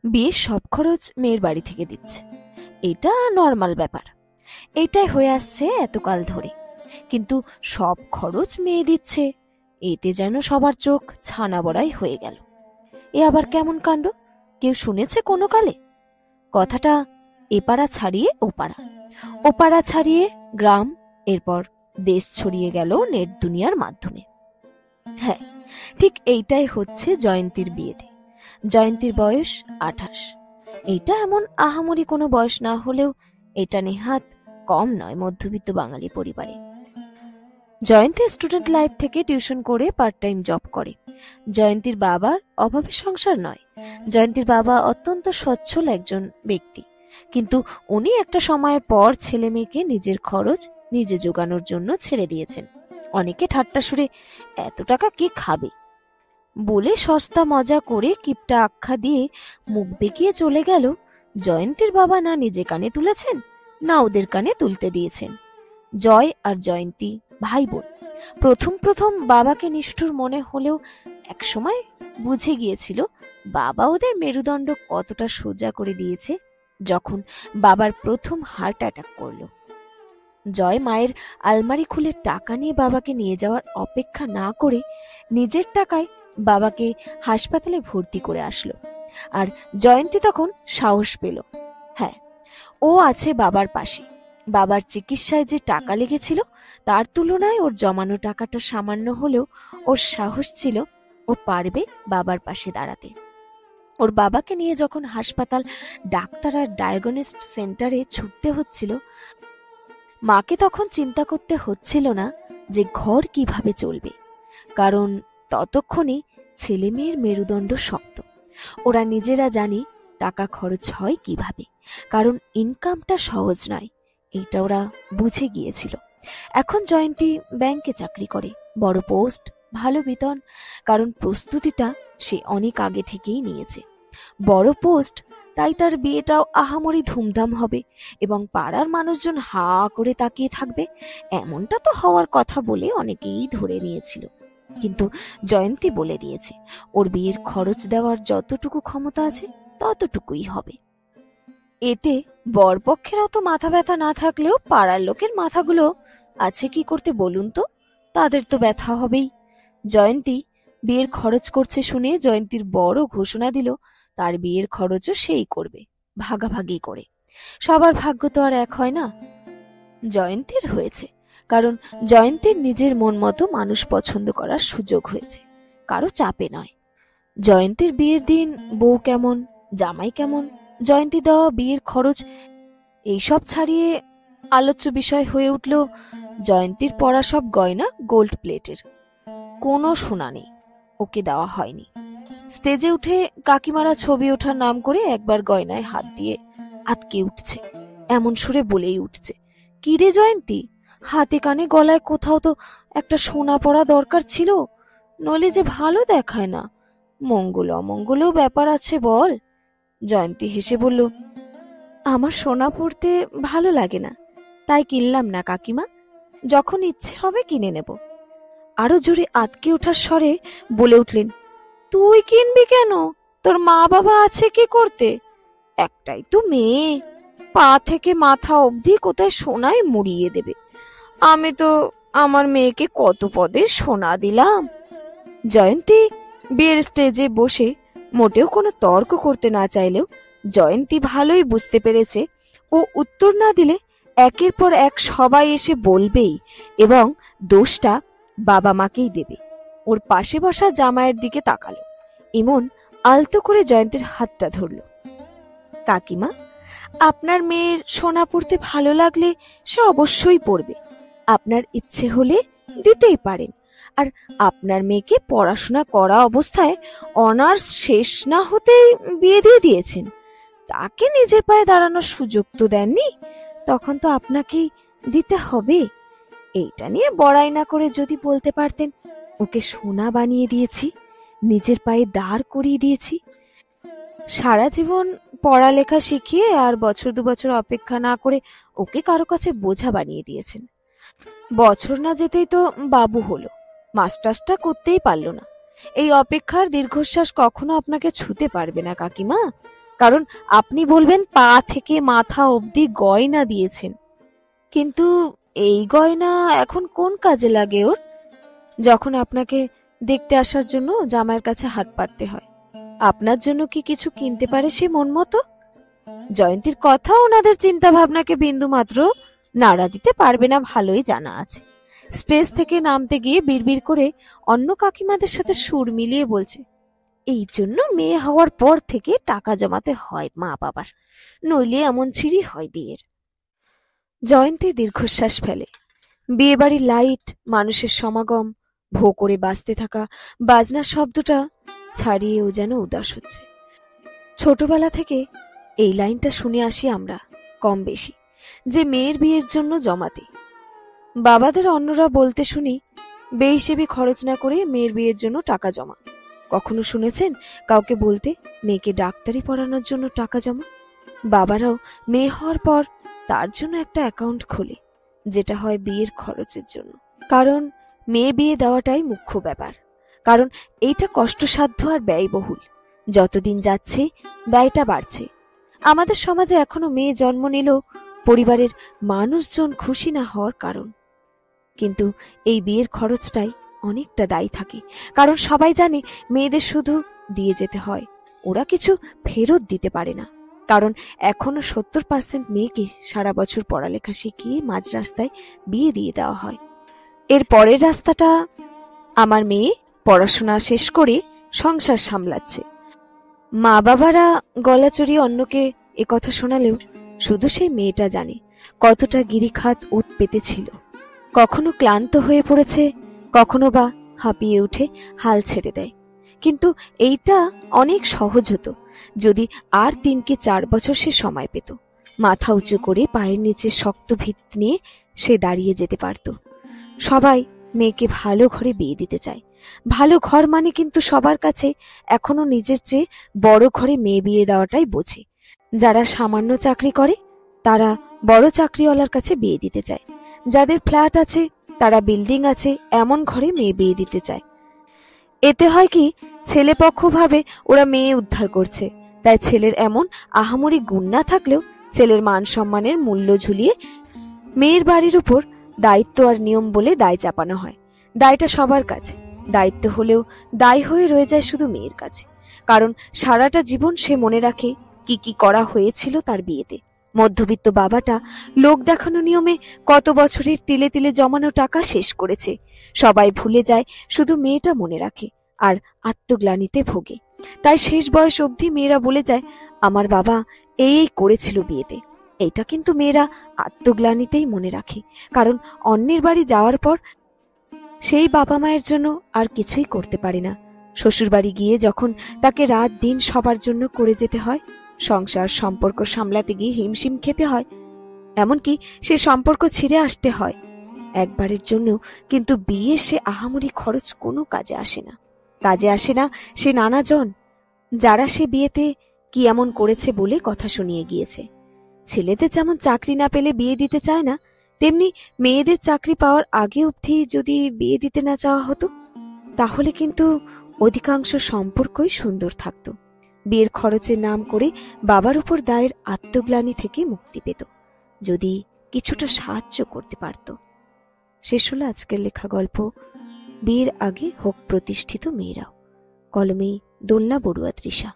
বিয়ের সব খরচ মেয়ের বাড়ি থেকে দিচ্ছে, এটা নর্মাল ব্যাপার। এটাই হয়ে আসছে এতকাল ধরে। কিন্তু সব খরচ মেয়ে দিচ্ছে, এতে যেন সবার চোখ ছানা বড়াই হয়ে গেল। এ আবার কেমন কাণ্ড? কেউ শুনেছে কোনো কালে? কথাটা এপাড়া ছাড়িয়ে ওপাড়া, ওপাড়া ছাড়িয়ে গ্রাম, এরপর দেশ ছড়িয়ে গেল নেট দুনিয়ার মাধ্যমে। হ্যাঁ, ঠিক এইটাই হচ্ছে জয়ন্তীর বিয়েতে। জয়ন্তীর বয়স 28। এইটা এমন আহামরি কোনো বয়স না হলেও এটা নেহাত কম নয় মধ্যবিত্ত বাঙালি পরিবারে। জয়ন্তী স্টুডেন্ট লাইফ থেকে টিউশন করে পার্ট টাইম জব করে। জয়ন্তীর বাবার অভাবের সংসার নয়, জয়ন্তীর বাবা অত্যন্ত সচ্ছল একজন ব্যক্তি। কিন্তু উনি একটা সময়ের পর ছেলে মেয়েকে নিজের খরচ নিজে জোগানোর জন্য ছেড়ে দিয়েছেন। অনেকে ঠাট্টা সুরে এত টাকা কে খাবে বলে সস্তা মজা করে কিপটা আখ্যা দিয়ে মুখ বেঁকিয়ে চলে গেল। জয়ন্তীর বাবা না নিজে কানে তুলেছেন, না ওদের কানে তুলতে দিয়েছেন। জয় আর জয়ন্তী ভাই বোন। প্রথম প্রথম বাবাকে নিষ্ঠুর মনে হলেও একসময় বুঝে গিয়েছিল বাবা ওদের মেরুদণ্ড কতটা সোজা করে দিয়েছে যখন বাবার প্রথম হার্ট অ্যাটাক করলো। জয় মায়ের আলমারি খুলে টাকা নিয়ে বাবাকে নিয়ে যাওয়ার অপেক্ষা না করে নিজের টাকায় বাবাকে হাসপাতালে ভর্তি করে আসলো। আর জয়ন্তী তখন সাহস পেল, হ্যাঁ, ও আছে বাবার পাশে। বাবার চিকিৎসায় যে টাকা লেগেছিল তার তুলনায় ওর জমানো টাকাটা সামান্য হলেও ওর সাহস ছিল ও পারবে বাবার পাশে দাঁড়াতে। ওর বাবাকে নিয়ে যখন হাসপাতাল, ডাক্তার আর ডায়াগনস্ট সেন্টারে ছুটতে হচ্ছিল, মাকে তখন চিন্তা করতে হচ্ছিল না যে ঘর কিভাবে চলবে, কারণ ততক্ষণে ছেলে মেয়ের মেরুদণ্ড শক্ত। ওরা নিজেরা জানে টাকা খরচ হয় কিভাবে, কারণ ইনকামটা সহজ নয়, এইটা ওরা বুঝে গিয়েছিল। এখন জয়ন্তী ব্যাংকে চাকরি করে, বড় পোস্ট, ভালো বেতন, কারণ প্রস্তুতিটা সে অনেক আগে থেকেই নিয়েছে। বড় পোস্ট, তাই তার বিয়েটাও আহামরি ধুমধাম হবে এবং পাড়ার মানুষজন হা করে তাকিয়ে থাকবে, এমনটা তো হওয়ার কথা বলে অনেকেই ধরে নিয়েছিল। কিন্তু জয়ন্তী বলে দিয়েছে ওর বিয়ের খরচ দেওয়ার যতটুকু ক্ষমতা আছে ততটুকুই হবে। এতে বরপক্ষের অত মাথা ব্যথা না থাকলেও পাড়ার লোকের মাথাগুলো আছে কি করতে বলুন তো, তাদের তো ব্যথা হবেই। জয়ন্তী বিয়ের খরচ করছে শুনে জয়ন্তীর বড় ঘোষণা দিল তার বিয়ের খরচও সেই করবে, ভাগাভাগি করে। সবার ভাগ্য তো আর এক হয় না। জয়ন্তীর হয়েছে, কারণ জয়ন্তীর নিজের মন মতো মানুষ পছন্দ করার সুযোগ হয়েছে, কারো চাপে নয়। জয়ন্তীর বিয়ের দিন বউ কেমন, জামাই কেমন, জয়ন্তী দেওয়া বিয়ের খরচ, এইসব ছাড়িয়ে আলোচ্য বিষয় হয়ে উঠল জয়ন্তীর পরা সব গয়না গোল্ড প্লেটের। কোনো সোনা নেই, ওকে দেওয়া হয়নি। স্টেজে উঠে কাকিমারা ছবি ওঠার নাম করে একবার গয়নায় হাত দিয়ে আটকে উঠছে, এমন সুরে বলেই উঠছে, কি রে জয়ন্তী, হাতে কানে গলায় কোথাও তো একটা সোনা পরা দরকার ছিল, নইলে যে ভালো দেখায় না, মঙ্গল অমঙ্গলও ব্যাপার আছে বল। জয়ন্তী হেসে বলল, আমার সোনা পরতে ভালো লাগে না, তাই কিনলাম না কাকিমা, যখন ইচ্ছে হবে কিনে নেব। আরো জোরে আটকে ওঠার স্বরে বলে উঠলেন, তুই কিনবি কেন, তোর মা বাবা আছে কি করতে, একটাই তো মেয়ে, পা থেকে মাথা অবধি কোথায় সোনায় মুড়িয়ে দেবে, আমি তো আমার মেয়েকে কত পদের সোনা দিলাম। জয়ন্তী বিয়ের স্টেজে বসে মোটেও কোনো তর্ক করতে না চাইলেও জয়ন্তী ভালোই বুঝতে পেরেছে ও উত্তর না দিলে একের পর এক সবাই এসে বলবেই এবং দোষটা বাবা মাকেই দেবে। ওর পাশে বসা জামাইয়ের দিকে তাকালো, ইমন আলতো করে জয়ন্তীর হাতটা ধরল। কাকিমা, আপনার মেয়ের সোনা পরতে ভালো লাগলে সে অবশ্যই পরবে, আপনার ইচ্ছে হলে দিতেই পারেন, আর আপনার মেয়েকে পড়াশোনা করা অবস্থায় অনার্স শেষ না হতেই বিয়ে দিয়ে দিয়েছেন, তাকে নিজের পায়ে দাঁড়ানোর সুযোগ তো দেননি, তখন তো আপনাকেই দিতে হবে। এইটা নিয়ে বড়াই না করে যদি বলতে পারতেন ওকে সোনা বানিয়ে দিয়েছি, নিজের পায়ে দাঁড় করিয়ে দিয়েছি, সারা জীবন পড়ালেখা শিখিয়ে আর বছর 2 বছর অপেক্ষা না করে ওকে কারো কাছে বোঝা বানিয়ে দিয়েছেন। বছর না যেতেই তো বাবু হলো, মাস্টার্সটা করতেই পারলো না, এই অপেক্ষার দীর্ঘশ্বাস কখনো আপনাকে ছুতে পারবে না কাকিমা। কারণ আপনি বলবেন পা থেকে মাথা অবধি গয়না দিয়েছেন, কিন্তু এই গয়না এখন কোন কাজে লাগে ওর, যখন আপনাকে দেখতে আসার জন্য জামাইয়ের কাছে হাত পাততে হয়? আপনার জন্য কি কিছু কিনতে পারে সে মন মতো? জয়ন্তীর কথা ওনাদের চিন্তা ভাবনাকে বিন্দু মাত্র নাড়া দিতে পারবে না, ভালোই জানা আছে। স্টেজ থেকে নামতে গিয়ে বিড়বিড় করে অন্য কাকিমাদের সাথে সুর মিলিয়ে বলছে, এই জন্য মেয়ে হওয়ার পর থেকে টাকা জমাতে হয় মা বাবার, নইলে এমন ছিঁড়ি হয় বিয়ের। জয়ন্তী দীর্ঘশ্বাস ফেলে। বিয়ে বাড়ির লাইট, মানুষের সমাগম, ভো করে বাজতে থাকা বাজনার শব্দটা ছাড়িয়েও যেন উদাস হচ্ছে। ছোটবেলা থেকে এই লাইনটা শুনে আসি আমরা কম বেশি, যে মেয়ের বিয়ের জন্য জমাতে। বাবাদের অন্যরা বলতে শুনি, বেহিসেবি খরচ না করে মেয়ের বিয়ের জন্য টাকা জমা। কখনো শুনেছেন কাউকে বলতে মেয়েকে ডাক্তারি পড়ানোর জন্য টাকা জমা? বাবারাও মেয়ে হওয়ার পর তার জন্য একটা অ্যাকাউন্ট খোলে, যেটা হয় বিয়ের খরচের জন্য। কারণ মেয়ে বিয়ে দেওয়াটাই মুখ্য ব্যাপার, কারণ এইটা কষ্টসাধ্য আর ব্যয়বহুল। যতদিন যাচ্ছে ব্যয়টা বাড়ছে। আমাদের সমাজে এখনো মেয়ে জন্ম নিলেও পরিবারের মানুষজন খুশি না হওয়ার কারণ। কিন্তু এই বিয়ের খরচটাই অনেকটা দায়ী থাকে, কারণ সবাই জানে মেয়েদের শুধু দিয়ে যেতে হয়, ওরা কিছু ফেরত দিতে পারে না। কারণ এখনো 70% মেয়েকে সারা বছর পড়ালেখা শিখিয়ে মাঝ রাস্তায় বিয়ে দিয়ে দেওয়া হয়। এর পরের রাস্তাটা আমার মেয়ে পড়াশোনা শেষ করে সংসার সামলাচ্ছে। মা বাবারা গলা চড়িয়ে অন্যকে একথা শোনালেও শুধু সেই মেয়েটা জানে কতটা গিরিখাত ওত পেতেছিল। কখনো ক্লান্ত হয়ে পড়েছে, কখনো বা হাঁপিয়ে উঠে হাল ছেড়ে দেয়। কিন্তু এইটা অনেক সহজ হতো যদি আর 3 কি 4 বছর সে সময় পেত। মাথা উঁচু করে পায়ের নিচে শক্ত ভিত নিয়ে সে দাঁড়িয়ে যেতে পারত। সবাই মেয়েকে ভালো ঘরে বিয়ে দিতে চায়। ভালো ঘর মানে কিন্তু সবার কাছে এখনো নিজের চেয়ে বড় ঘরে মেয়ে বিয়ে দেওয়াটাই বোঝে। যারা সামান্য চাকরি করে তারা বড় চাকরিওয়ালার কাছে বিয়ে দিতে চায়। যাদের ফ্ল্যাট আছে, তারা বিল্ডিং আছে, এমন ঘরে মেয়ে বিয়ে দিতে চায়। এতে হয় কি, ছেলে পক্ষ ভাবে ওরা মেয়ে উদ্ধার করছে, তাই ছেলের এমন আহামরি গুণ না থাকলেও ছেলের মান সম্মানের মূল্য ঝুলিয়ে মেয়ের বাড়ির উপর দায়িত্ব আর নিয়ম বলে দায় চাপানো হয়। দায়টা সবার কাছে, দায়িত্ব হলেও দায় হয়ে রয়ে যায় শুধু মেয়ের কাছে। কারণ সারাটা জীবন সে মনে রাখে কি কি করা হয়েছিল তার বিয়েতে। মধ্যবিত্ত বাবাটা লোক দেখানো নিয়মে কত বছরের তিলে তিলে জমানো টাকা শেষ করেছে। সবাই ভুলে যায়, শুধু মেয়েটা মনে রাখে আর আত্মগ্লানিতে ভোগে। তাই শেষ বয়স অবধি মেয়েরা বলে যায়, আমার বাবা এই করেছিল বিয়েতে। এইটা কিন্তু মেয়েরা আত্মগ্লানিতেই মনে রাখে, কারণ অন্যের বাড়ি যাওয়ার পর সেই বাবা মায়ের জন্য আর কিছুই করতে পারে না। শ্বশুরবাড়ি গিয়ে যখন তাকে রাত দিন সবার জন্য করে যেতে হয়, সংসার সম্পর্ক সামলাতে গিয়ে হিমশিম খেতে হয়, এমনকি সে সম্পর্ক ছিঁড়ে আসতে হয় একবারের জন্য। কিন্তু বিয়ের সে আহামরি খরচ কোনো কাজে আসে না। কাজে আসে না সে নানাজন, যারা সে বিয়েতে কি এমন করেছে বলে কথা শুনিয়ে গিয়েছে। ছেলেদের যেমন চাকরি না পেলে বিয়ে দিতে চায় না, তেমনি মেয়েদের চাকরি পাওয়ার আগে অবধি যদি বিয়ে দিতে না চাওয়া হতো, তাহলে কিন্তু অধিকাংশ সম্পর্কই সুন্দর থাকত। বিয়ের খরচের নাম করে বাবার উপর দায়ের আত্মগ্লানি থেকে মুক্তি পেত, যদি কিছুটা সাহায্য করতে পারত। শেষ হলো আজকের লেখা গল্প, বিয়ের আগে হোক প্রতিষ্ঠিত মেয়েরাও। কলমে দোলনা বড়ুয়া তৃষা।